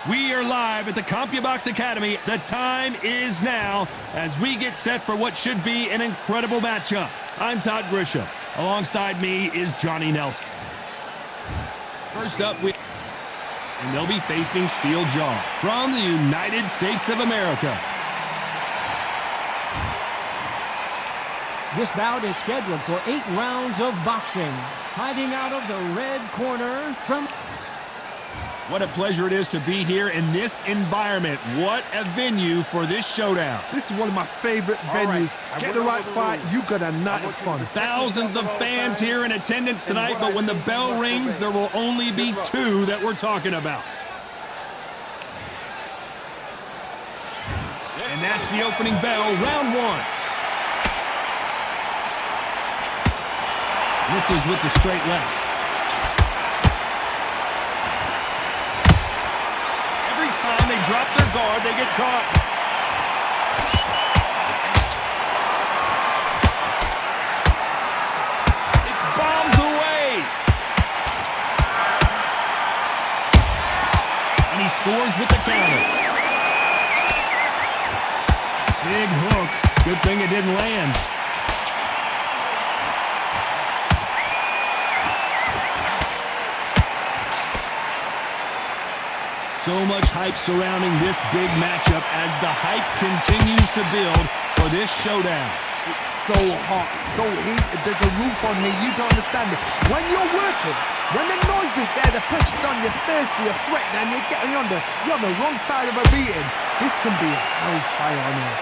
We are live at the CompuBox Academy. The time is now as we get set for what should be an incredible matchup. I'm Todd Grisham. Alongside me is Johnny Nelson. First up, and they'll be facing Steel Jaw from the United States of America. This bout is scheduled for 8 rounds of boxing. Fighting out of the red corner from... What a pleasure it is to be here in this environment. What a venue for this showdown. This is one of my favorite venues. Get the right fight, you got a night of fun. Thousands of fans here in attendance tonight, but when the bell rings, there will only be 2 that we're talking about. And that's the opening bell, round 1. This is with the straight left. Time they drop their guard, they get caught. It's bombs away. And he scores with the counter. Big hook. Good thing it didn't land. So much hype surrounding this big matchup as the hype continues to build for this showdown. It's so hot, so heated, there's a roof on here, you don't understand it. When you're working, when the noise is there, the pressure's on, you're thirsty, you're sweating, and you're on the wrong side of a beating, this can be hellfire on here.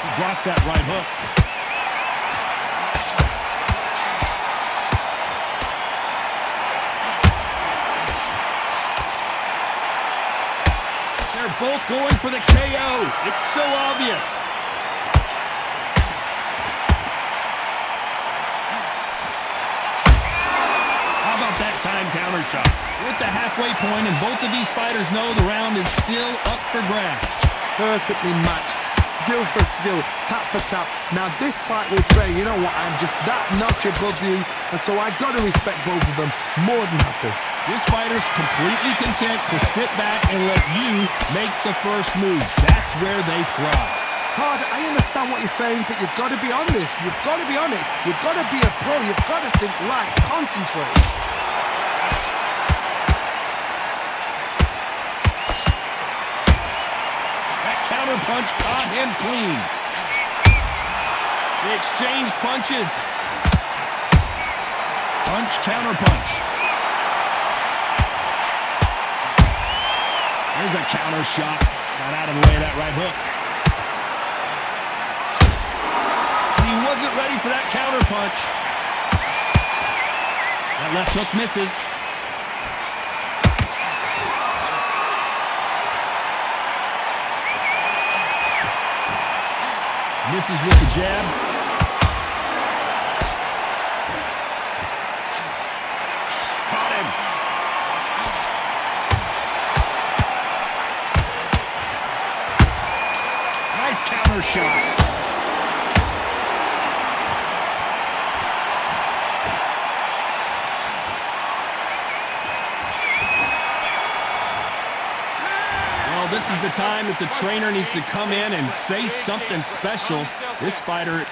He blocks that right hook. They're both going for the KO. It's so obvious. How about that time counter shot? We're at the halfway point, and both of these fighters know the round is still up for grabs. Perfectly matched, skill for skill, tap for tap. Now this fight will say, you know what, I'm just that notch above you, and so I got to respect both of them more than happy. This fighter's completely content to sit back and let you make the first moves. That's where they thrive. Todd, I understand what you're saying, but you've got to be on this. You've got to be on it. You've got to be a pro. You've got to think right. Concentrate. That counter punch caught him clean. They exchanged punches. Punch, counter punch. There's a counter shot. Got out of the way of that right hook. And he wasn't ready for that counter punch. That left hook misses. Misses with the jab. Caught him. Nice counter shot. Well, this is the time that the trainer needs to come in and say something special. This fighter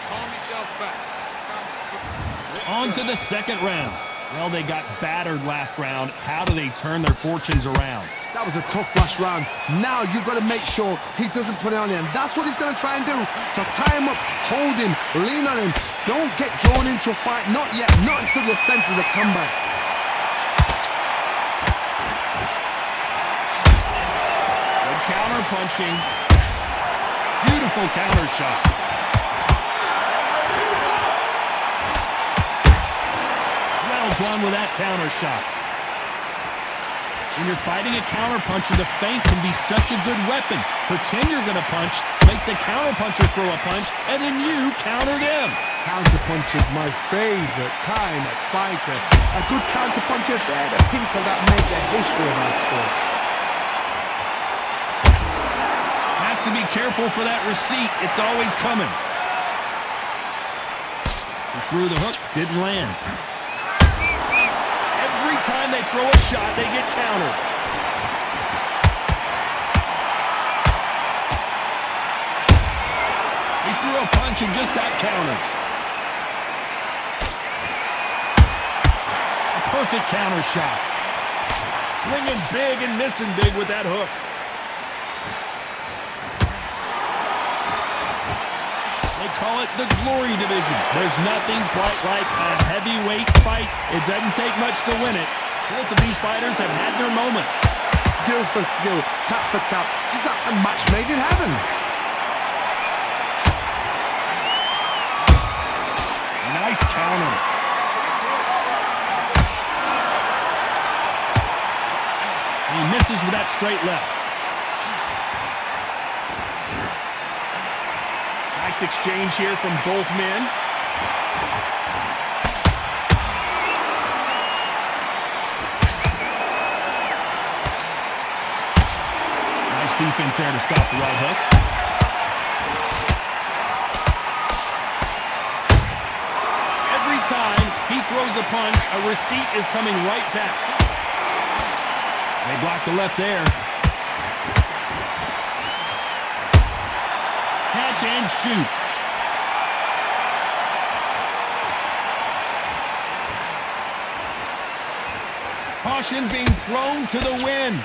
on to the second round. Well, they got battered last round. How do they turn their fortunes around? That was a tough last round. Now you've got to make sure he doesn't put it on him. That's what he's going to try and do. So tie him up, hold him, lean on him. Don't get drawn into a fight. Not yet. Not until your senses have come back. Good counter punching. Beautiful counter shot. Well done with that counter shot. When you're fighting a counterpuncher, the feint can be such a good weapon. Pretend you're going to punch, make the counterpuncher throw a punch, and then you counter them. Counterpuncher's my favorite kind of fighter. A good counterpuncher, they're the people that make the history of our sport. Has to be careful for that receipt. It's always coming. He threw the hook, didn't land. time they throw a shot, they get countered. He threw a punch and just got countered. A perfect counter shot. Swinging big and missing big with that hook. They call it the glory division. There's nothing quite like a heavyweight fight. It doesn't take much to win it. Both of these fighters have had their moments. Skill for skill, tap for tap. Just like a match made in heaven. Nice counter. He misses with that straight left. Nice exchange here from both men. Nice defense there to stop the right hook. Every time he throws a punch, a receipt is coming right back. They block the left there. Catch and shoot. Caution being thrown to the wind.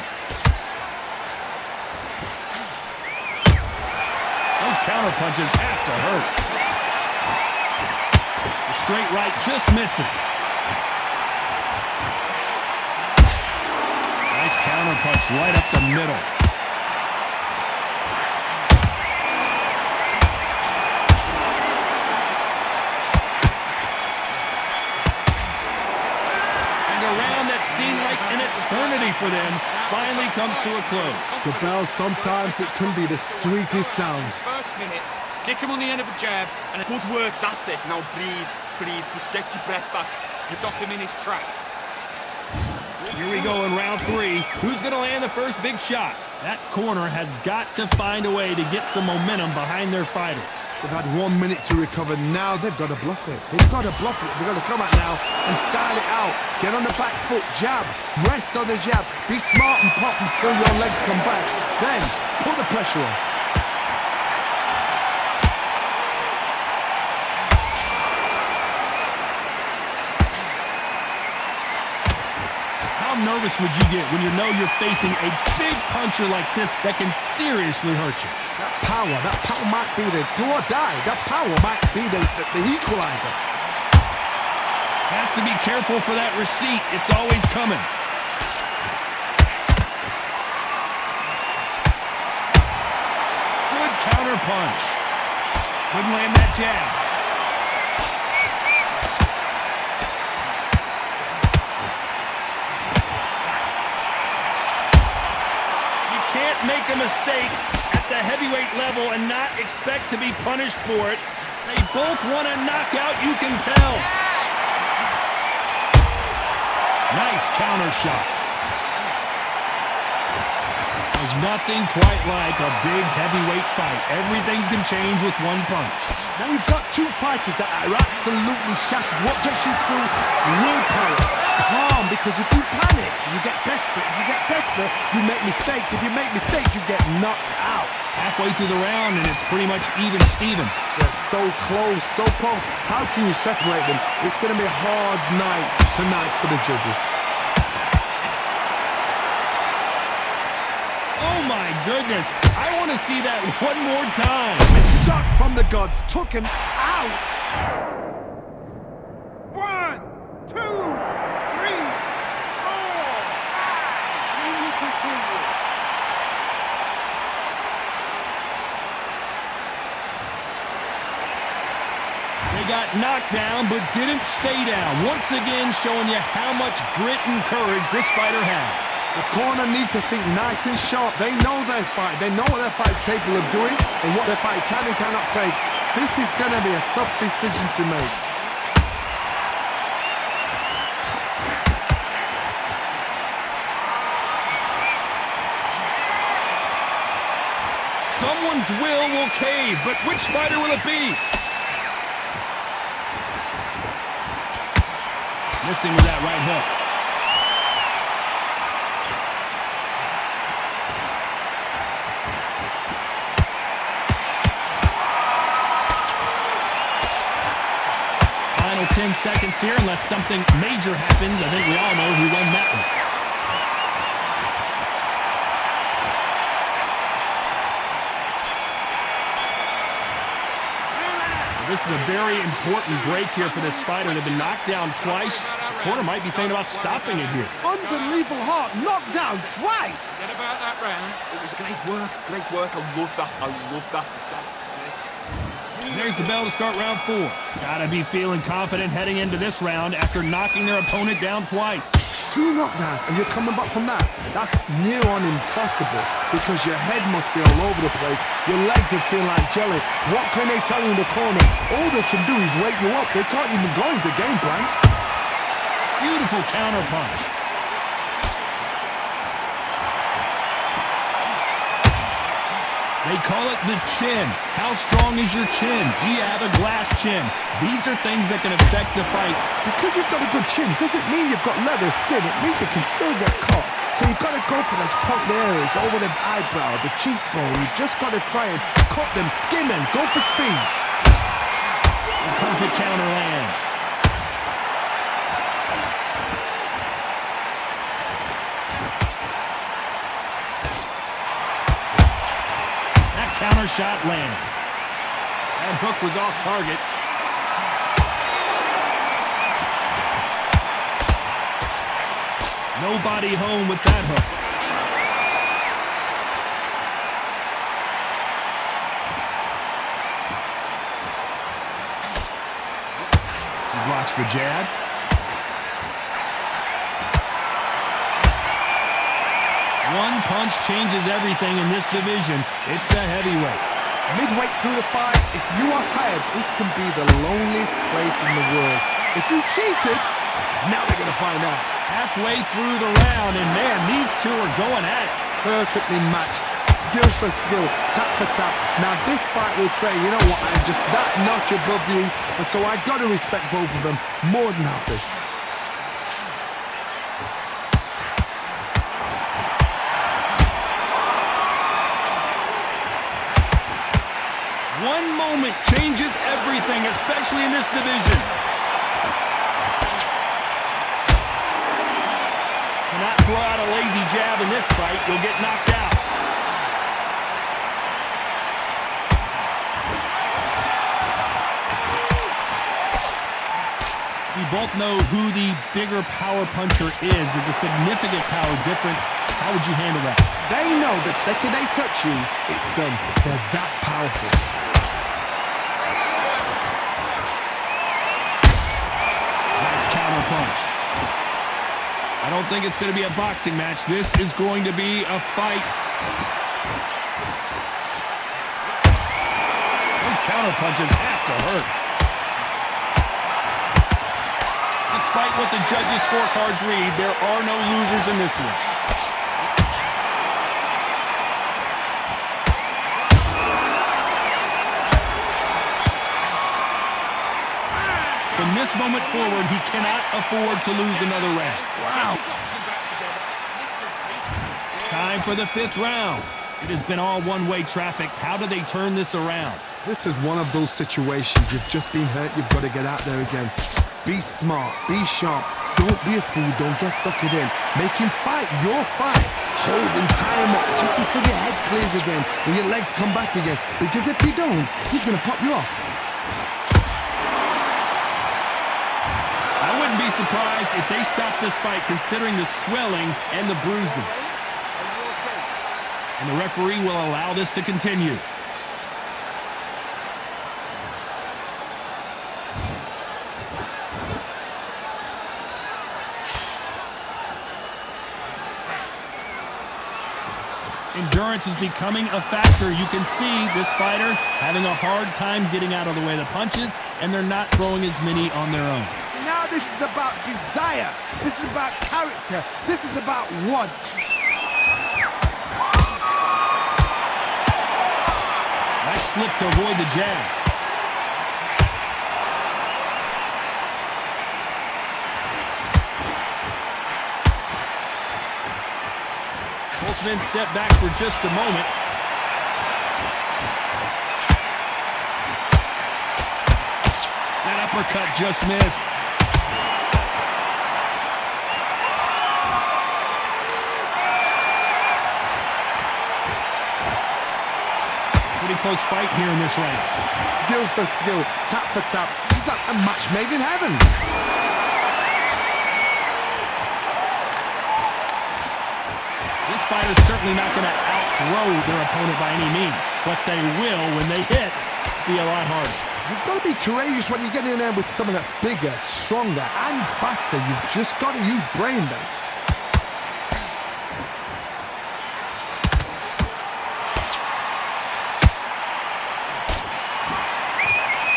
Those counter punches have to hurt. The straight right just misses. Nice counter punch right up the middle. Seemed like an eternity for them finally comes to a close. The bell, sometimes it can be the sweetest sound. First minute, stick him on the end of a jab, and good work, that's it. Now breathe, breathe, just get your breath back. You stop him in his tracks. Here we go in round 3. Who's going to land the first big shot? That corner has got to find a way to get some momentum behind their fighter. They've had 1 minute to recover. Now they've got to bluff it. They've got to bluff it. They've got to come out now and style it out. Get on the back foot, jab, rest on the jab. Be smart and pop until your legs come back. Then put the pressure on. How nervous would you get when you know you're facing a big puncher like this that can seriously hurt you? That power might be the do or die. That power might be the equalizer. Has to be careful for that receipt. It's always coming. Good counter punch. Couldn't land that jab. You can't make a mistake at the heavyweight level and not expect to be punished for it. They both want a knockout, you can tell. Nice counter shot. There's nothing quite like a big heavyweight fight. Everything can change with one punch. Now you've got two fighters that are absolutely shattered. What gets you through? Willpower. Calm, because if you panic, you get desperate. If you get desperate, you make mistakes. If you make mistakes, you get knocked out. Halfway through the round, and it's pretty much even Steven. They're so close, so close. How can you separate them? It's going to be a hard night tonight for the judges. Oh my goodness, I want to see that one more time. A shot from the gods took him out. 1, 2, 3, 4, 5. Can you continue? They got knocked down, but didn't stay down. Once again, showing you how much grit and courage this fighter has. The corner need to think nice and sharp. They know their fight. They know what their fight is capable of doing and what their fight can and cannot take. This is going to be a tough decision to make. Someone's will cave, but which fighter will it be? Missing with that right hook. 10 seconds here. Unless something major happens, I think we all know who won that one. This is a very important break here for this fighter. They've been knocked down twice. The corner might be thinking about stopping it here. Unbelievable heart, knocked down twice. Forget about that round. It was great work, great work. I love that. I love that. Jab slick. And there's the bell to start round 4. Gotta be feeling confident heading into this round after knocking their opponent down twice. 2 knockdowns and you're coming back from that. That's near on impossible because your head must be all over the place. Your legs will feel like jelly. What can they tell you in the corner? All they can do is wake you up. They can't even go into game plan. Beautiful counter punch. They call it the chin. How strong is your chin? Do you have a glass chin? These are things that can affect the fight. Because you've got a good chin doesn't mean you've got leather skin. It means you can still get caught. So you've got to go for those popped areas over the eyebrow, the cheekbone. You've just got to try and cut them, skim them, go for speed. A perfect counter lands. Counter shot lands. That hook was off target. Nobody home with that hook. He blocks the jab. One punch changes everything in this division. It's the heavyweights. Midway through the fight, if you are tired, this can be the loneliest place in the world. If you cheated, now they're going to find out. Halfway through the round, and man, these two are going at it. Perfectly matched, skill for skill, tap for tap. Now this fight will say, you know what, I'm just that notch above you, and so I've got to respect both of them more than happy. One moment changes everything, especially in this division. Cannot throw out a lazy jab in this fight. You'll get knocked out. We both know who the bigger power puncher is. There's a significant power difference. How would you handle that? They know the second they touch you, it's done. They're that powerful. Punch. I don't think it's going to be a boxing match. This is going to be a fight. Those counter punches have to hurt. Despite what the judges' scorecards read, there are no losers in this one. From this moment forward, he cannot afford to lose another round. Wow. Time for the 5th round. It has been all one-way traffic. How do they turn this around? This is one of those situations. You've just been hurt. You've got to get out there again. Be smart. Be sharp. Don't be a fool. Don't get suckered in. Make him fight your fight. Hold and tie him up just until your head clears again and your legs come back again. Because if you don't, he's going to pop you off. I wouldn't be surprised if they stop this fight considering the swelling and the bruising. And the referee will allow this to continue. Endurance is becoming a factor. You can see this fighter having a hard time getting out of the way of the punches, and they're not throwing as many on their own. Now this is about desire. This is about character. This is about want. Nice slip to avoid the jab. Holtzman stepped back for just a moment. That uppercut just missed. Pretty close fight here in this round. Skill for skill, tap for tap. Just like a match made in heaven. This fighter's certainly not going to outthrow their opponent by any means, but they will, when they hit, be a lot harder. You've got to be courageous when you get in there with someone that's bigger, stronger, and faster. You've just got to use brain then.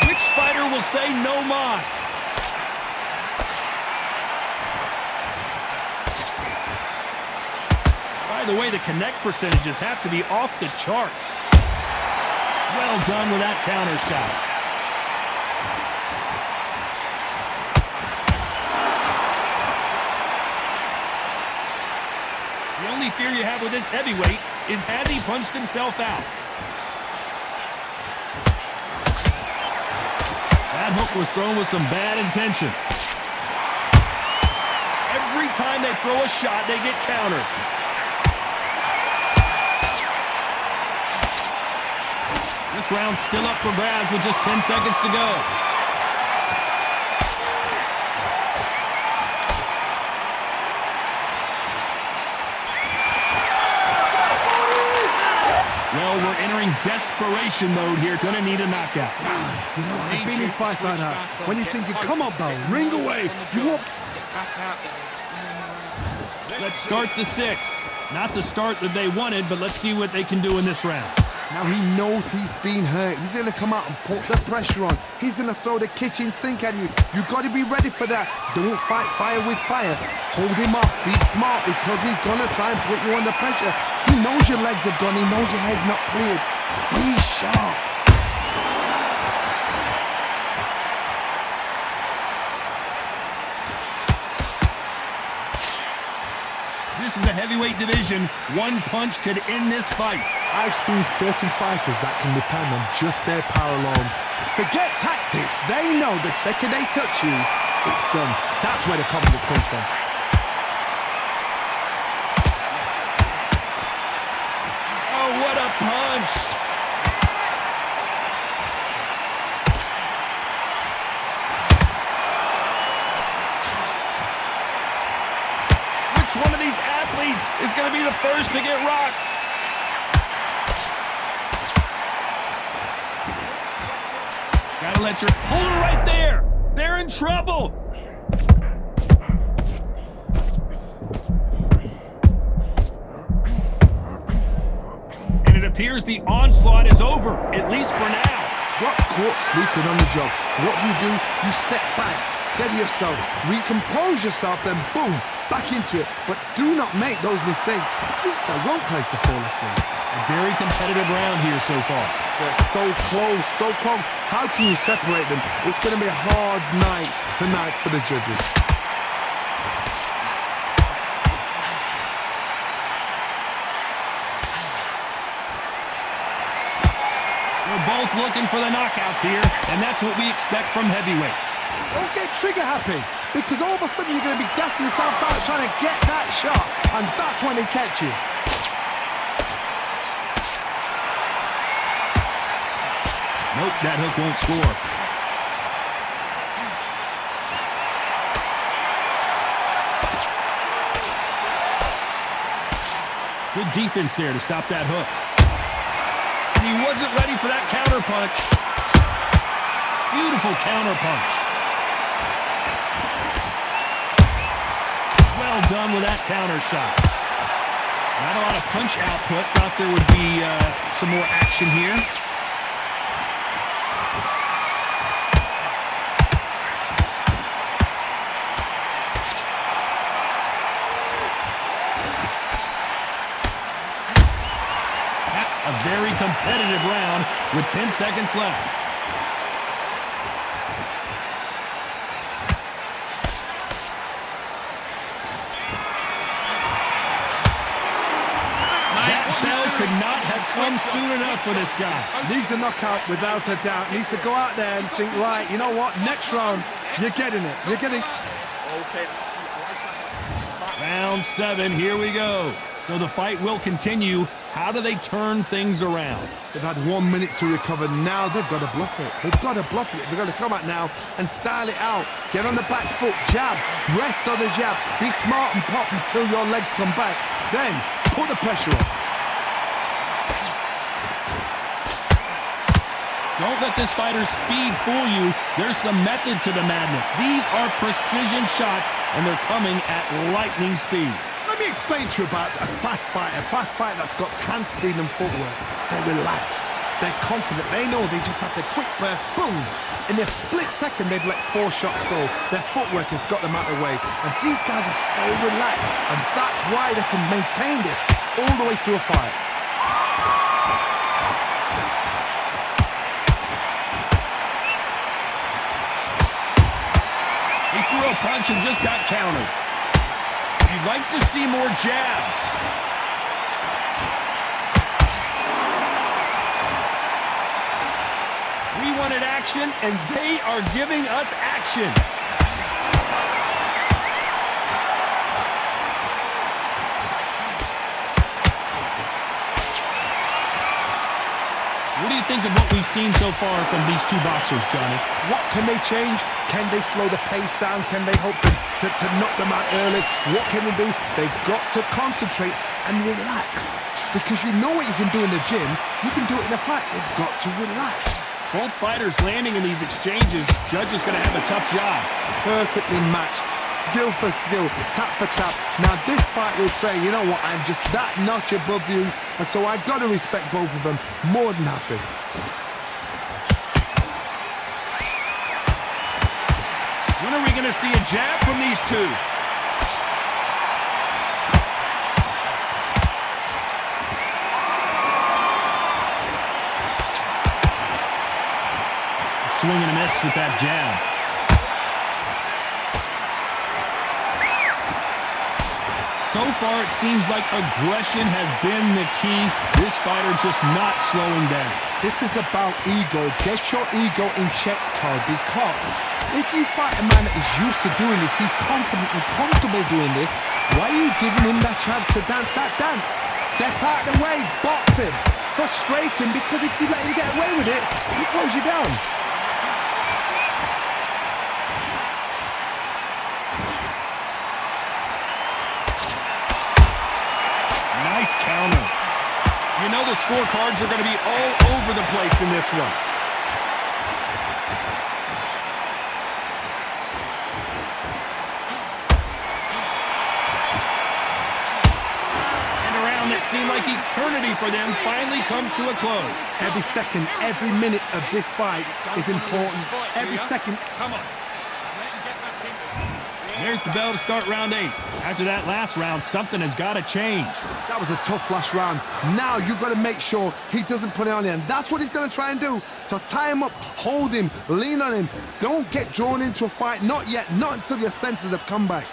Which fighter will say no mas? By the way, the connect percentages have to be off the charts. Well done with that counter shot. The only fear you have with this heavyweight is has he punched himself out? That hook was thrown with some bad intentions. Every time they throw a shot, they get countered. This round's still up for grabs with just 10 seconds to go. Well, we're entering desperation mode here. Gonna need a knockout. You know, I've been in fights like that. When you're thinking, come on, pal, ring away. You up? Let's start the 6. Not the start that they wanted, but let's see what they can do in this round. Now he knows he's been hurt. He's going to come out and put the pressure on. He's going to throw the kitchen sink at you. You've got to be ready for that. Don't fight fire with fire. Hold him off. Be smart because he's going to try and put you under pressure. He knows your legs are gone. He knows your head's not cleared. Be sharp. This is the heavyweight division. One punch could end this fight. I've seen certain fighters that can depend on just their power alone. Forget tactics. They know the second they touch you, it's done. That's where the confidence comes from. Oh, what a punch! Which one of these athletes is going to be the first to get rocked? Gotta let your... Hold it right there! They're in trouble! And it appears the onslaught is over, at least for now. Got caught sleeping on the job. What do? You step back, steady yourself, recompose yourself, then boom, back into it. But do not make those mistakes. This is the wrong place to fall asleep. A very competitive round here so far. They're so close, so close. How can you separate them? It's going to be a hard night tonight for the judges. We're both looking for the knockouts here, and that's what we expect from heavyweights. Don't get trigger happy, because all of a sudden you're going to be gassing yourself out trying to get that shot, and that's when they catch you. Nope, that hook won't score. Good defense there to stop that hook. And he wasn't ready for that counter punch. Beautiful counter punch. Well done with that counter shot. Not a lot of punch output. Thought there would be some more action here. A very competitive round with 10 seconds left. That bell could not have come soon enough for this guy. Needs a knockout without a doubt. Needs to go out there and think, right, you know what? Next round, you're getting it. You're getting. Okay. Round 7, here we go. So the fight will continue. How do they turn things around? They've had 1 minute to recover. Now they've got to bluff it. They've got to bluff it. They've got to come out now and style it out. Get on the back foot, jab, rest on the jab. Be smart and pop until your legs come back. Then put the pressure on. Don't let this fighter's speed fool you. There's some method to the madness. These are precision shots, and they're coming at lightning speed. Let me explain to you about a fast fighter that's got hand speed and footwork. They're relaxed. They're confident. They know they just have to quick burst, boom. In a split second, they've let 4 shots go. Their footwork has got them out of the way. And these guys are so relaxed. And that's why they can maintain this all the way through a fight. He threw a punch and just got countered. You'd like to see more jabs. We wanted action, and they are giving us action. What do you think of what we've seen so far from these two boxers, Johnny? What can they change? Can they slow the pace down? Can they hope to knock them out early? What can they do? They've got to concentrate and relax. Because you know what you can do in the gym, you can do it in a fight. They've got to relax. Both fighters landing in these exchanges. Judge is going to have a tough job. Perfectly matched. Skill for skill, tap for tap. Now this fight will say, you know what, I'm just that notch above you, and so I've got to respect both of them. More than happy. When are we going to see a jab from these two? Swing and a miss with that jab. So far, it seems like aggression has been the key. This fighter just not slowing down. This is about ego. Get your ego in check, Todd, because if you fight a man that is used to doing this, he's confident and comfortable doing this, why are you giving him that chance to dance that dance? Step out of the way, box him, frustrate him, because if you let him get away with it, he close you down. Nice counter. You know the scorecards are going to be all over the place in this one. And a round that seemed like eternity for them finally comes to a close. Every second, every minute of this fight is important. Every second. Come on. There's the bell to start round 8. After that last round, something has got to change. That was a tough last round. Now you've got to make sure he doesn't put it on you, and that's what he's going to try and do. So tie him up, hold him, lean on him. Don't get drawn into a fight. Not yet. Not until your senses have come back.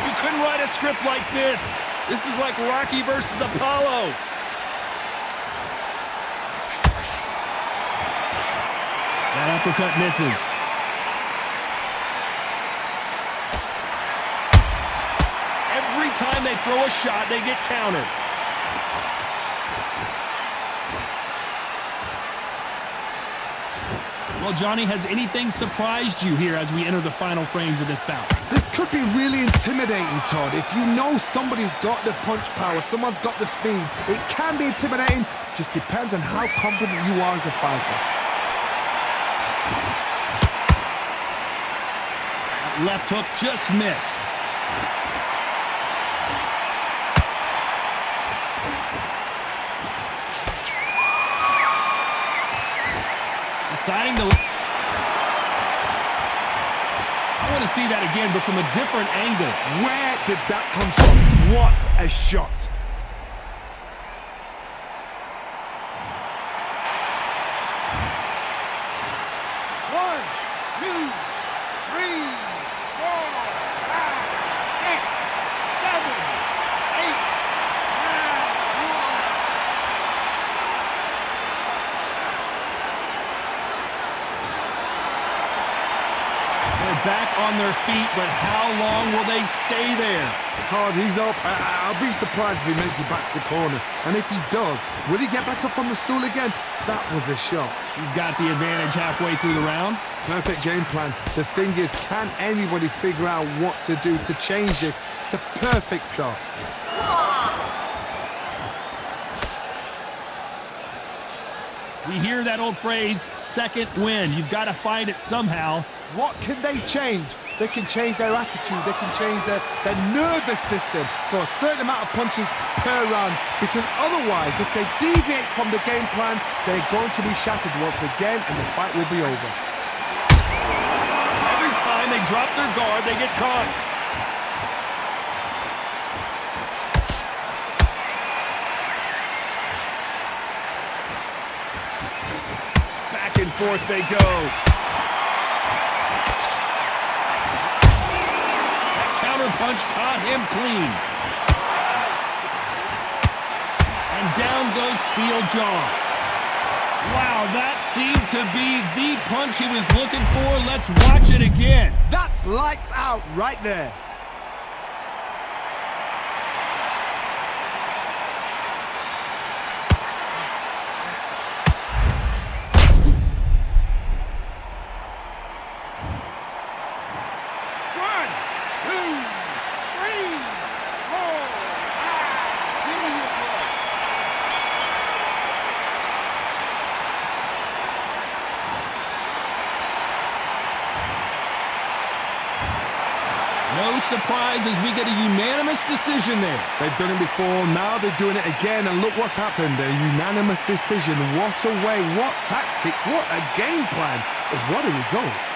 You couldn't write a script like this. This is like Rocky versus Apollo. That uppercut misses. Every time they throw a shot, they get countered. Well, Johnny, has anything surprised you here as we enter the final frames of this bout? This could be really intimidating, Todd. If you know somebody's got the punch power, someone's got the speed, it can be intimidating. Just depends on how confident you are as a fighter. Left hook just missed. Deciding to... I want to see that again, but from a different angle. Where did that come from? What a shot. One, two, three. on their feet, but how long will they stay there? Hard, he's up. I'll be surprised if he makes it back to the corner. And if he does, will he get back up from the stool again? That was a shot. He's got the advantage halfway through the round. Perfect game plan. The thing is, can anybody figure out what to do to change this? It's a perfect start. We hear that old phrase, second win. You've got to find it somehow. What can they change? They can change their attitude. They can change their nervous system for a certain amount of punches per round. Because otherwise, if they deviate from the game plan, they're going to be shattered once again and the fight will be over. Every time they drop their guard, they get caught. Back and forth they go. That counter punch caught him clean. And down goes steel jaw. Wow, that seemed to be the punch he was looking for. Let's watch it again. That's lights out right there. No surprise as we get a unanimous decision there. They've done it before, now they're doing it again, and look what's happened. A unanimous decision. What a way, what tactics, what a game plan. What a result.